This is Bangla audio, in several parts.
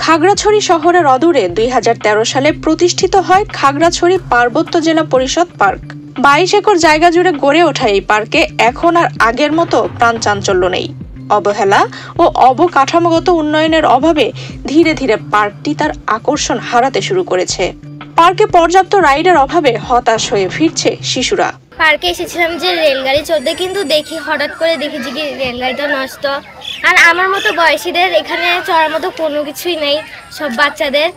খাগড়াছড়ি শহরের অদূরে 2013 সালে প্রতিষ্ঠিত হয় খাগড়াছড়ি পার্বত্য জেলা পরিষদ পার্ক। 22 একর জায়গা জুড়ে গড়ে ওঠা এই পার্কে এখন আর আগের মতো প্রাণচাঞ্চল্য নেই। অবহেলা ও অবকাঠামোগত উন্নয়নের অভাবে ধীরে ধীরে পার্কটি তার আকর্ষণ হারাতে শুরু করেছে। পার্কে পর্যাপ্ত রাইডের অভাবে হতাশ হয়ে ফিরছে শিশুরা। পার্কে এসেছিলাম যে রেলগাড়ি চলতে, কিন্তু দেখি হঠাৎ করে দেখেছি কি রেলগাড়িটা নষ্ট। আর আমার মতো বয়সীদের এখানে চড়ার মতো কোনো কিছুই নেই, সব বাচ্চাদের।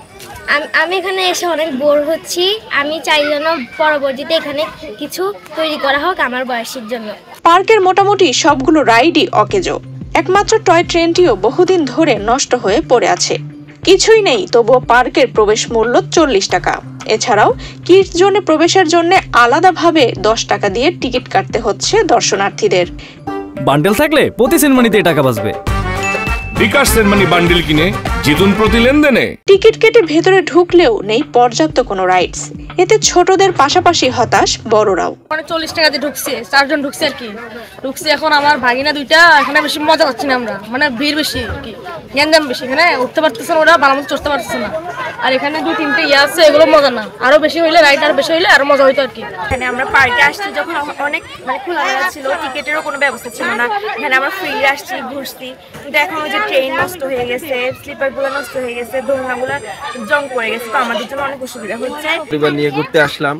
আমি এখানে এসে অনেক বোর হচ্ছি। আমি চাই যেন পরবর্তীতে এখানে কিছু তৈরি করা হোক আমার বয়সীর জন্য। পার্কের মোটামুটি সবগুলো রাইডই অকেজো। একমাত্র টয় ট্রেনটিও বহুদিন ধরে নষ্ট হয়ে পড়ে আছে। কিছুই নেই, তবুও পার্কের প্রবেশ মূল্য 40 টাকা। এছাড়াও কিডস জোনে প্রবেশের জন্য আলাদাভাবে 10 টাকা দিয়ে টিকিট কাটতে হচ্ছে দর্শনার্থীদের। বান্ডেল থাকলে প্রতি সেনমানিতে টাকা বাঁচবে। বিকাশ সেনমানি বান্ডেল কিনে জিতুন প্রতি লেনদেনে। টিকিট কেটে ভেতরে ঢুকলেও নেই পর্যাপ্ত কোনো রাইডস। এতে ছোটদের পাশাপাশি হতাশ বড়রাও। 40 টাকা দিয়ে ঢুকছে, 4 জন ঢুকছে আর কি। ঢুকছে এখন আমার ভাগিনা 2টা, এখানে বেশি মজা পাচ্ছি না আমরা, মানে ভিড় বেশি আর কি, জ্ঞান বেশি। এখানে উঠতে পারতেছে না ওরা, ভালো মতো চড়তে পারতেছে না। আর এখানে 2-3টে আছে, এগুলো মজা না। আরো বেশি হইলে রাইড আরো বেশি হইলে আরো মজা হইতো আর কি। এখানে আমরা পার্কে আসছি যখন অনেক খোলামেলা ছিল, টিকিটেরও কোনো ব্যবস্থা ছিল না। এখানে আমরা ফ্রি আসছি, ঘুরছি, কিন্তু এখন ওই যে ট্রেন নষ্ট হয়ে গেছে, স্লিপারগুলো নষ্ট হয়ে গেছে, দোলনাগুলো জং পড়ে গেছে, তো আমাদের জন্য অনেক অসুবিধা হচ্ছে। পরিবার নিয়ে ঘুরতে আসলাম,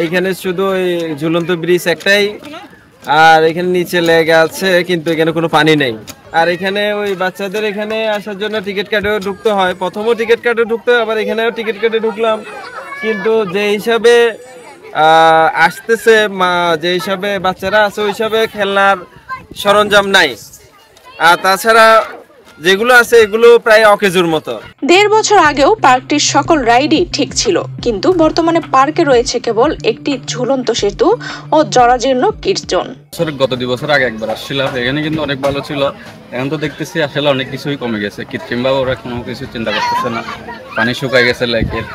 এইখানে শুধু ওই ঝুলন্ত ব্রিজ একটাই, আর এখানে নিচে লেগ আছে, কিন্তু এখানে কোনো পানি নেই। আর এখানে ওই বাচ্চাদের এখানে আসার জন্য টিকিট কাটেও ঢুকতে হয়। প্রথমও টিকিট কাটে ঢুকতে হয়, আবার এখানেও টিকিট কেটে ঢুকলাম, কিন্তু যে হিসাবে আসতেছে যে হিসাবে বাচ্চারা আছে ওই হিসাবে খেলনার সরঞ্জাম নাই। আর তাছাড়া যেগুলো আছে এগুলো প্রায় অকেজোর মতো। 1.5 বছর আগেও পার্কটির সকল রাইডই ঠিক ছিল, কিন্তু বর্তমানে পার্কে রয়েছে কেবল একটি ঝুলন্ত সেতু ও জরাজীর্ণ কিডস জোন। গত 2 বছর আগে একবার আসছিলাম, এখানে কিন্তু অনেক ভালো ছিল। এখন তো দেখতেছি আসলে অনেক কিছুই কমে গেছে। কৃত্রিমভাবে ওরা কোনো কিছু চিন্তা করতেছে না, পানি শুকায় গেছে লেকের।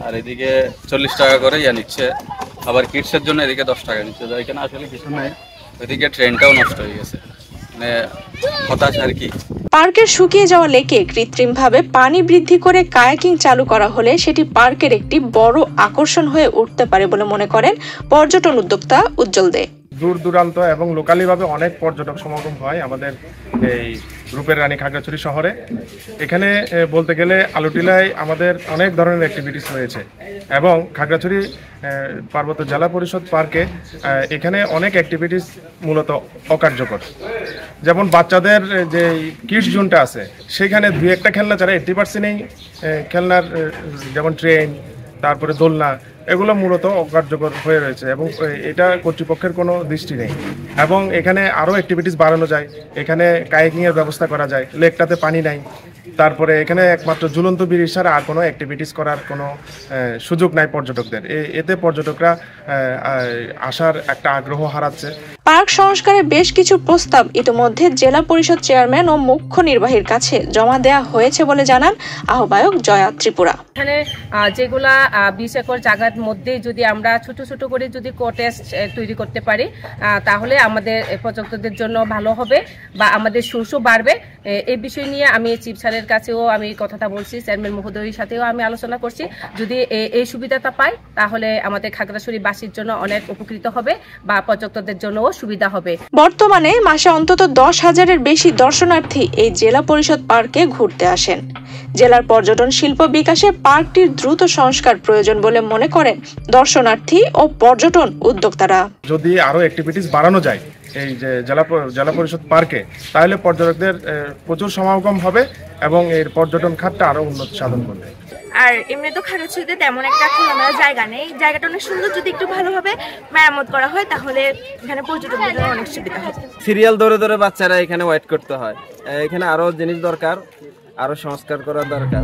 আর এদিকে 40 টাকা করে নিচ্ছে, আবার কিডসের জন্য এদিকে 10 টাকা নিচ্ছে। এখানে আসলে কিছু নাই, ওইদিকে ট্রেনটাও নষ্ট হয়ে গেছে, মানে হতাশ আর কি। পার্কের শুকিয়ে যাওয়া লেকে কৃত্রিমভাবে পানি বৃদ্ধি করে কায়াকিং চালু করা হলে সেটি পার্কের একটি বড় আকর্ষণ হয়ে উঠতে পারে বলে মনে করেন পর্যটন উদ্যোক্তা উজ্জ্বল দে। দূর দূরান্ত এবং লোকালিভাবে অনেক পর্যটক সমাগম হয় আমাদের এই রূপের রানী খাগড়াছড়ি শহরে। এখানে বলতে গেলে আলুটিলায় আমাদের অনেক ধরনের অ্যাক্টিভিটিস রয়েছে, এবং খাগড়াছড়ি পার্বত্য জেলা পরিষদ পার্কে এখানে অনেক অ্যাক্টিভিটিস মূলত অকার্যকর। যেমন বাচ্চাদের যে কিডস জোনটা আছে সেখানে 2-1টা খেলনা ছাড়া 80%ই খেলনার, যেমন ট্রেন, তারপরে দোলনা, এগুলো মূলত অকার্যকর হয়ে রয়েছে, এবং এটা কর্তৃপক্ষের কোনো দৃষ্টি নেই। এবং এখানে আরও অ্যাক্টিভিটিস বাড়ানো যায়, এখানে কায়াকিংয়ের ব্যবস্থা করা যায়, লেকটাতে পানি নাই। তারপরে এখানে একমাত্র ঝুলন্ত ব্রিজ ছাড়া আর কোনো অ্যাক্টিভিটিস করার কোনো সুযোগ নাই পর্যটকদের। এতে পর্যটকরা আসার একটা আগ্রহ হারাচ্ছে। পার্ক সংস্কারের বেশ কিছু প্রস্তাব ইতিমধ্যে জেলা পরিষদ চেয়ারম্যান ও মুখ্য নির্বাহীর কাছে জমা দেওয়া হয়েছে বলে জানান আহ্বায়ক জয়া ত্রিপুরা। এখানে যেগুলা 20 একর জায়গার মধ্যে যদি আমরা ছোট ছোট করে যদি কটেজ তৈরি করতে পারি, তাহলে আমাদের পর্যটকদের জন্য ভালো হবে বা আমাদের সোর্সও বাড়বে। এই বিষয় নিয়ে আমি চিফ স্যারের কাছেও আমি কথাটা বলছি, চেয়ারম্যান মহোদয়ের সাথেও আমি আলোচনা করছি। যদি এই সুবিধাটা পাই তাহলে আমাদের খাগড়াছড়িবাসীর জন্য অনেক উপকৃত হবে বা পর্যটকদের জন্যও সুবিধা হবে। বর্তমানে মাসে অন্তত 10,000-এর বেশি দর্শনার্থী এই জেলা পরিষদ পার্কে ঘুরতে আসেন। জেলার পর্যটন শিল্প বিকাশে পার্কটির দ্রুত সংস্কার প্রয়োজন বলে মনে করেন দর্শনার্থী ও পর্যটন উদ্যোক্তারা। যদি আরো অ্যাক্টিভিটিস বাড়ানো যায় এই যে জেলা পরিষদ পার্কে, তাহলে পর্যটকদের প্রচুর সমাগম হবে এবং এর পর্যটন খাতটা আরো উন্নতি সাধন করবে। আর এমনি তো খাগড়াছড়িতে তেমন একটা খোলামেলা জায়গা নেই, জায়গাটা অনেক সুন্দর। যদি একটু ভালোভাবে মেরামত করা হয় তাহলে এখানে পর্যটকদের জন্য অনেক সুবিধা হবে। সিরিয়াল ধরে ধরে বাচ্চারা এখানে ওয়েট করতে হয়। এখানে আরো জিনিস দরকার, আরো সংস্কার করা দরকার।